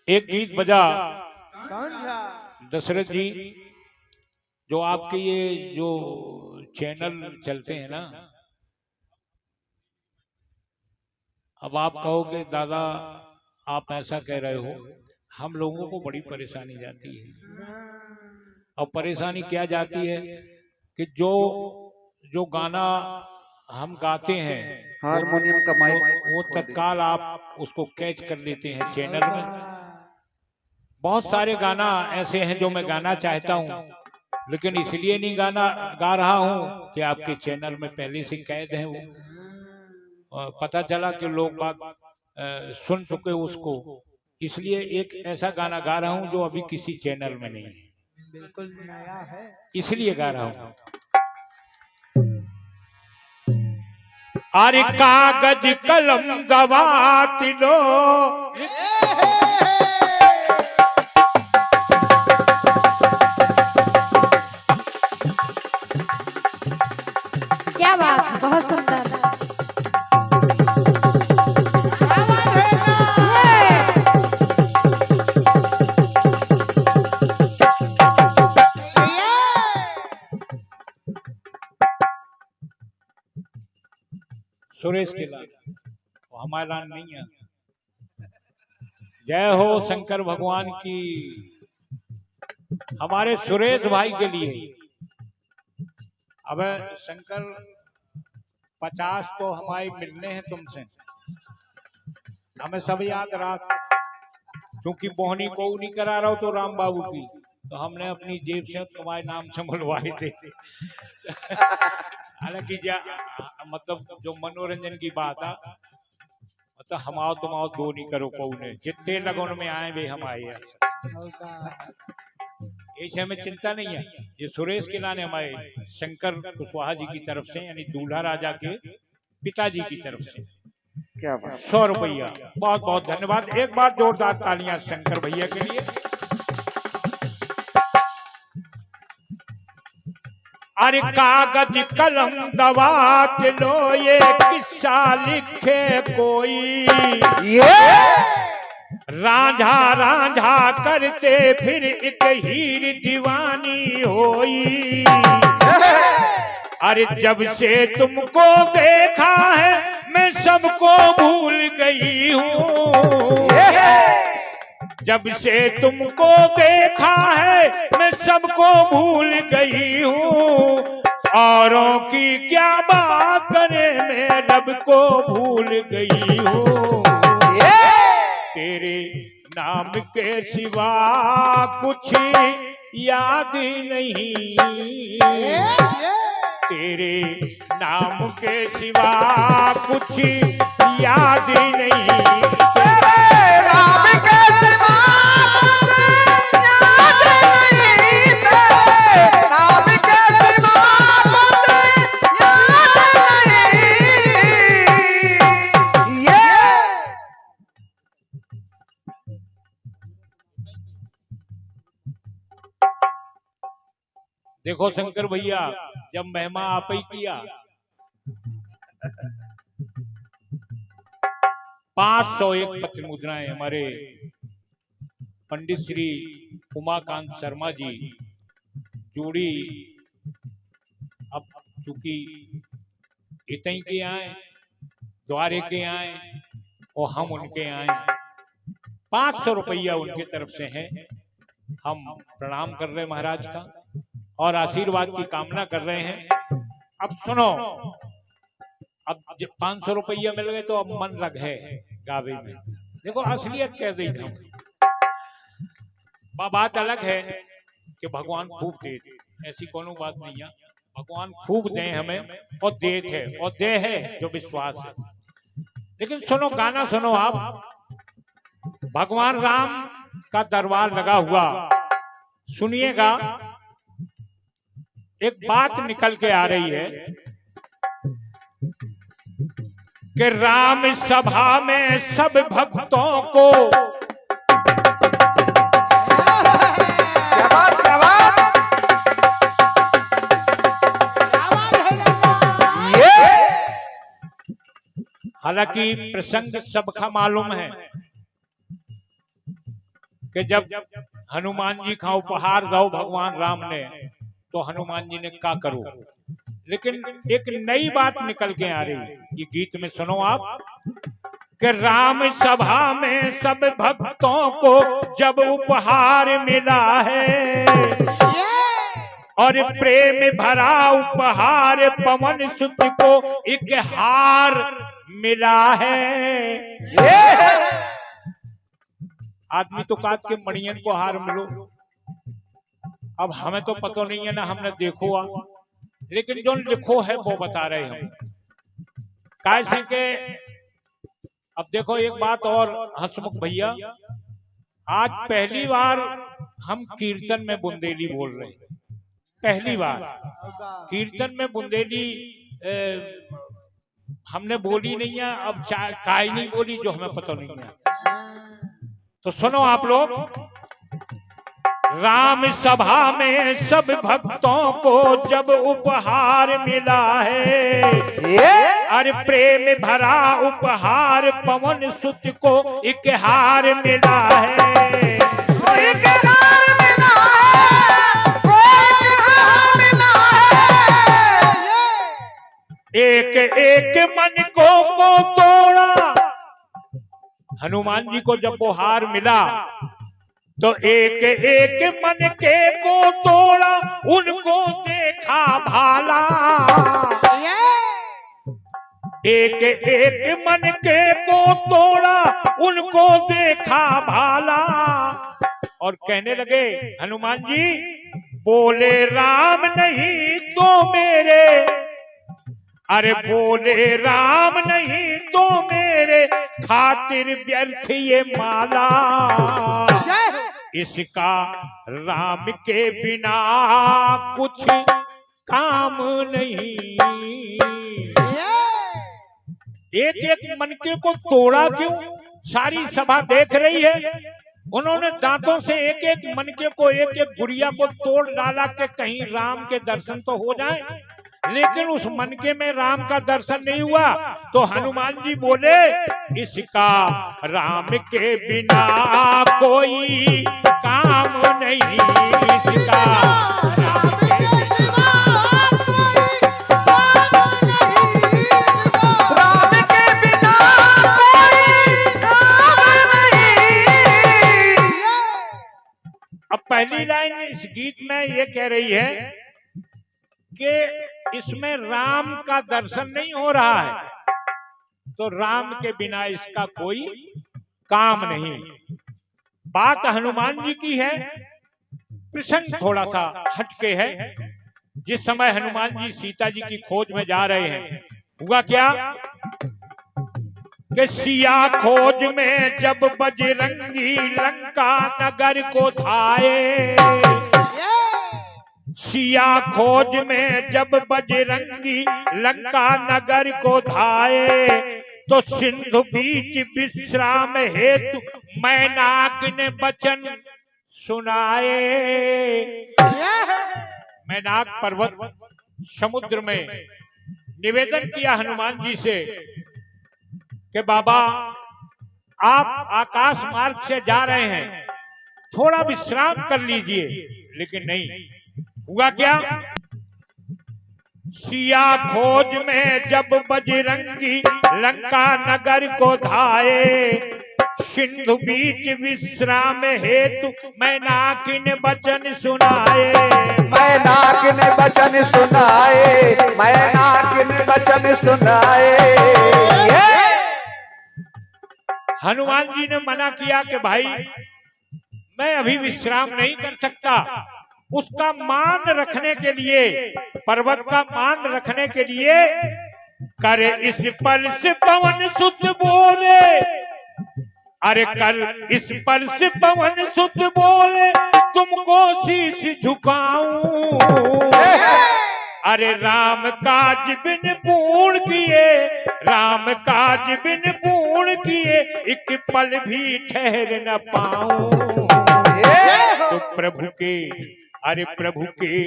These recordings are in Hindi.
एक गीत बजा कौन सा? दशरथ जी, जो आपके ये जो चैनल चलते हैं ना, अब आप कहो कि दादा आप ऐसा कह रहे हो, हम लोगों को बड़ी परेशानी जाती है। और परेशानी क्या जाती है कि जो जो गाना हम गाते हैं हारमोनियम का माइक वो तत्काल आप उसको कैच कर लेते हैं चैनल में। बहुत सारे गाना ऐसे हैं जो मैं गाना चाहता हूं, लेकिन इसलिए नहीं गा रहा हूं कि आपके चैनल में पहले से कैद है वो। पता चला कि लोग बाग सुन चुके उसको, इसलिए एक ऐसा गाना गा रहा हूं जो अभी किसी चैनल में नहीं है, बिल्कुल नया है, इसलिए गा रहा हूं। अरे कागज कलम दवात लो, क्या बात, बहुत सुंदर। सुरेश के लाल हमारा नहीं है। जय हो शंकर भगवान की। हमारे सुरेश भाई के लिए अब शंकर 50 तो हमारे मिलने हैं तुमसे, हमें सब याद रहा, क्योंकि बोहनी को नहीं करा रहा हो तो राम बाबू की, तो हमने अपनी जेब से तुम्हारे नाम से बुलवाए थे। हालांकि मतलब जो मनोरंजन की बात है, मतलब हम आओ तुम आओ दो नहीं करो को ने, जितने लगन में आए वे हम आए। ऐसे हमें चिंता नहीं है। ये सुरेश के लाने हमारे शंकर कुशवाहा जी की तरफ से, यानी दूल्हा राजा के पिताजी की तरफ से क्या बात, 100 रुपया। बहुत बहुत धन्यवाद। एक बार जोरदार तालियां शंकर भैया के लिए। अरे कागज कलम दवात लो, ये किस्सा लिखे कोई, रांझा रांझा करते फिर एक हीर दीवानी होई। अरे जब से तुमको देखा है मैं सबको भूल गई हूँ, जब से तुमको देखा है मैं सबको भूल गई हूँ, औरों की क्या बात करे मैं रब को भूल गई हूँ। तेरे नाम के सिवा कुछ याद नहीं, तेरे नाम के सिवा कुछ याद नहीं, राम के सिवा कुछ याद नहीं, राम के सिवा कुछ याद नहीं। देखो शंकर भैया, जब महिमा आप ही किया, 501 पत्र मुद्राएं हमारे पंडित श्री उमाकांत शर्मा जी जोड़ी, अब चूंकि इतने के आए, द्वारे के आए और हम उनके आए, 500 रुपया उनके तरफ से है। हम प्रणाम कर रहे हैं महाराज का और आशीर्वाद की कामना कर रहे हैं। अब सुनो, अब जब 500 रुपया मिल गए तो अब मन लग है गावे में। देखो असलियत कह दी हम, बात अलग है कि भगवान खूब दे, ऐसी कोनो बात नहीं है। भगवान खूब दे हमें, और दे थे और दे है जो विश्वास है। लेकिन सुनो गाना सुनो आप, भगवान राम का दरबार लगा हुआ, सुनिएगा। एक बात निकल के आ रही है कि राम सभा में सब भक्तों को, क्या बात, क्या बात, हालांकि प्रसंग सबका मालूम है, कि जब हनुमान जी का उपहार दो भगवान राम ने, तो हनुमान जी ने क्या करो। लेकिन एक नई बात निकल के आ रही, ये गीत में सुनो आप कि राम सभा में सब भक्तों को जब उपहार मिला है, और प्रेम भरा उपहार पवन सुत को एक हार मिला है। आदमी तो काट के मणियन को हार मिलो, अब हमें तो पता नहीं है ना, हमने देखो लेकिन जो लिखो है वो बता रहे हम कैसे के। अब देखो एक बात और हंसमुख भैया, आज पहली बार हम कीर्तन में बुंदेली बोल रहे हैं, पहली बार कीर्तन में बुंदेली हमने बोली नहीं है। अब काय नहीं बोली जो हमें पता नहीं है, तो सुनो आप लोग। राम सभा में सब भक्तों को जब उपहार मिला है, अरे प्रेम भरा उपहार पवन सुत को एक हार मिला है। एक हार मिला है, एक हार मिला है। एक एक मन को तोड़ा, हनुमान जी को जब वो हार मिला तो एक एक मन के को तोड़ा, उनको देखा भाला। एक एक मन के को तोड़ा, उनको देखा भाला। और कहने लगे हनुमान जी, बोले राम नहीं तो मेरे, अरे बोले राम नहीं तो मेरे खातिर व्यर्थ ये माला। इसका राम के बिना कुछ काम नहीं। एक एक मनके को तोड़ा क्यों? सारी सभा देख रही है, उन्होंने दांतों से एक एक मनके को, एक एक गुड़िया को तोड़ डाला कि कहीं राम के दर्शन तो हो जाए, लेकिन उस मनके में राम का दर्शन नहीं हुआ। तो हनुमान जी बोले, इसका राम के बिना कोई काम नहीं। इसका राम के बिना राम के बिना कोई काम नहीं। अब पहली लाइन इस गीत में ये कह रही है कि इसमें राम का दर्शन नहीं हो रहा है, तो राम के बिना इसका कोई काम नहीं। बात हनुमान जी की है, प्रसंग थोड़ा सा हटके है। जिस समय हनुमान जी सीता जी की खोज में जा रहे हैं, हुआ क्या कि सिया खोज में जब बजरंगी लंका नगर को धाए, सिया खोज में जब बजरंगी लंका नगर को धाए, तो सिंधु बीच विश्राम हेतु मैनाक ने वचन सुनाए। मैनाक पर्वत समुद्र में निवेदन किया हनुमान जी से कि बाबा आप आकाश मार्ग से जा रहे हैं, थोड़ा विश्राम कर लीजिए। लेकिन नहीं, हुआ क्या, सिया खोज में जब बजरंगी लंका नगर को धाए, सिंधु बीच विश्राम हेतु मैनाक ने वचन सुनाए। मैनाक ने वचन सुनाए, मैनाक ने वचन सुनाए। हनुमान जी ने मना किया कि भाई मैं अभी विश्राम नहीं कर सकता। उसका मान रखने के लिए, पर्वत का मान रखने के लिए, करे इस पर से पवन सुत बोले, अरे कल इस पर से पवन सुत बोले, तुमको शीश झुकाऊं। अरे राम काज बिन पूर्ण किए, राम काज बिन पूर्ण किए, एक पल भी ठहर न पाऊं। तो प्रभु के, अरे प्रभु के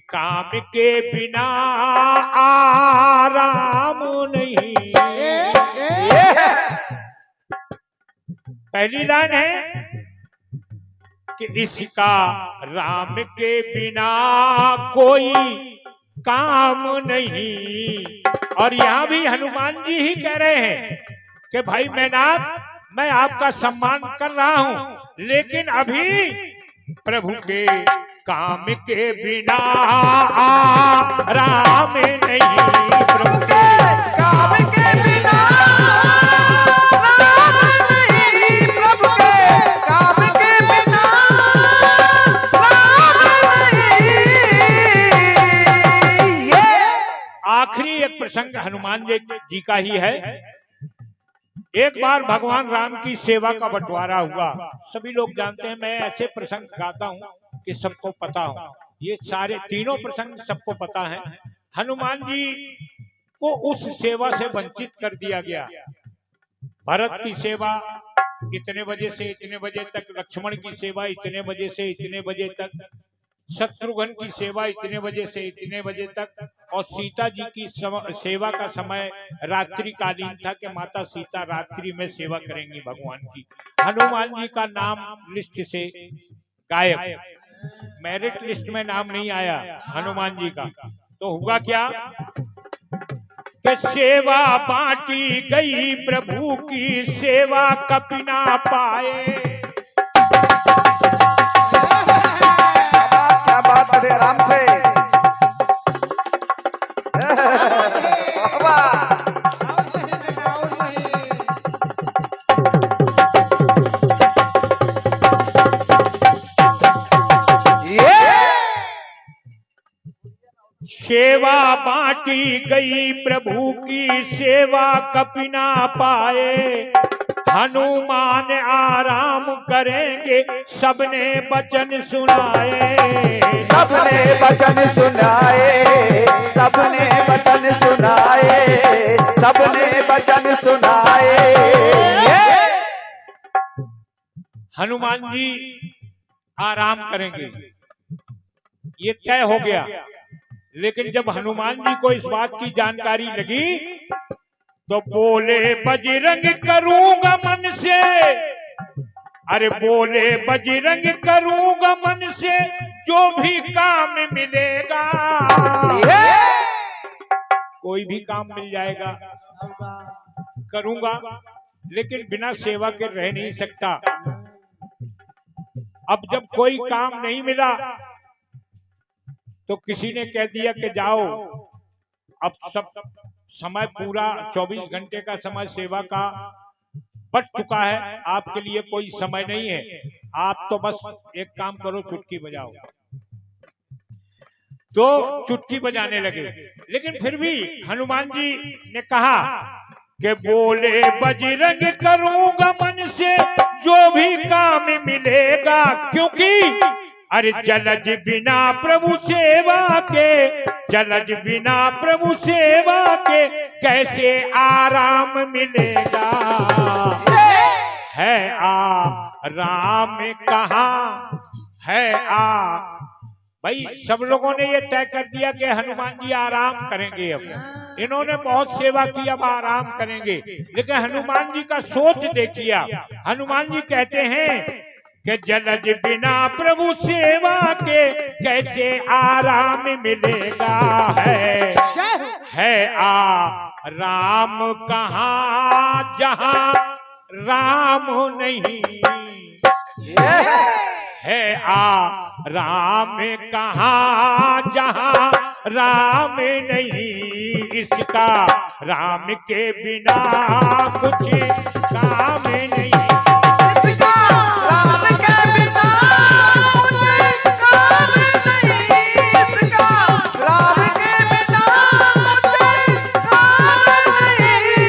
काम के बिना आराम नहीं। पहली लाइन है कि इसका राम के बिना कोई काम नहीं। और यहां भी हनुमान जी ही कह रहे हैं कि भाई मैनाक, मैं आपका सम्मान कर रहा हूं, लेकिन अभी प्रभु के काम के बिना राम नहीं। प्रभु के काम के बिना राम नहीं, प्रभु के काम के बिना राम नहीं। ये आखिरी एक प्रसंग हनुमान जी का ही है। एक बार भगवान राम की सेवा का बंटवारा हुआ। सभी लोग जानते हैं, मैं ऐसे प्रसंग गाता हूं कि सबको पता हो। ये सारे तीनों प्रसंग सबको पता है। हनुमान जी को उस सेवा से वंचित कर दिया गया। भरत की सेवा इतने बजे से इतने बजे तक, लक्ष्मण की सेवा इतने बजे से इतने बजे तक, शत्रुघ्न की सेवा इतने बजे से इतने बजे तक, और सीता जी की सेवा का समय रात्रिकालीन था कि माता सीता रात्रि में सेवा करेंगी भगवान की। हनुमान जी का नाम लिस्ट से गायब, मेरिट लिस्ट में नाम नहीं आया हनुमान जी का। तो हुआ क्या कि सेवा बांटी गई प्रभु की, सेवा कपि ना पाए। क्या बात करे राम से। सेवा बांटी गई प्रभु की, सेवा कपि ना पाए। हनुमान आराम करेंगे, सबने वचन सुनाए। सबने वचन सुनाए, सबने वचन सुनाए, सबने वचन सुनाए। हनुमान जी आराम करेंगे, ये तय हो गया। लेकिन जब हनुमान जी को इस बात की जानकारी लगी तो बोले बजरंग करूंगा मन से, अरे बोले बजरंग करूंगा मन से, जो भी काम मिलेगा। कोई भी काम मिल जाएगा करूंगा, लेकिन बिना सेवा के रह नहीं सकता। अब जब कोई काम नहीं मिला तो किसी ने कह दिया कि जाओ, अब सब समय पूरा 24 घंटे का समय सेवा का बच चुका है, आपके लिए कोई समय नहीं है, आप तो बस एक काम करो, चुटकी बजाओ। तो चुटकी बजाने लगे। लेकिन फिर भी हनुमान जी ने कहा कि बोले बजरंग करूंगा मन से, जो भी काम मिलेगा। क्योंकि अरे जलज बिना प्रभु सेवा के, जलज बिना प्रभु सेवा के, कैसे आराम मिलेगा। है राम कहाँ है भाई सब लोगों ने ये तय कर दिया कि हनुमान जी आराम करेंगे। अब इन्होंने बहुत सेवा की, अब आराम करेंगे। लेकिन हनुमान जी का सोच देखिए। हनुमान जी कहते हैं कि जलज बिना प्रभु सेवा के, कैसे आराम मिलेगा। है राम कहाँ जहाँ राम नहीं। है राम कहाँ जहाँ राम नहीं। इसका राम के बिना कुछ काम नहीं। इसका राम के बिना कुछ काम नहीं। इसका राम के बिना कुछ काम नहीं।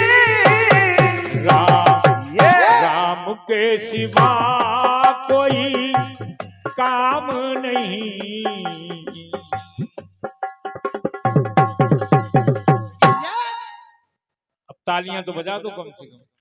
राम के सिवा कोई काम नहीं। अब तालियां तो बजा दो कम से कम।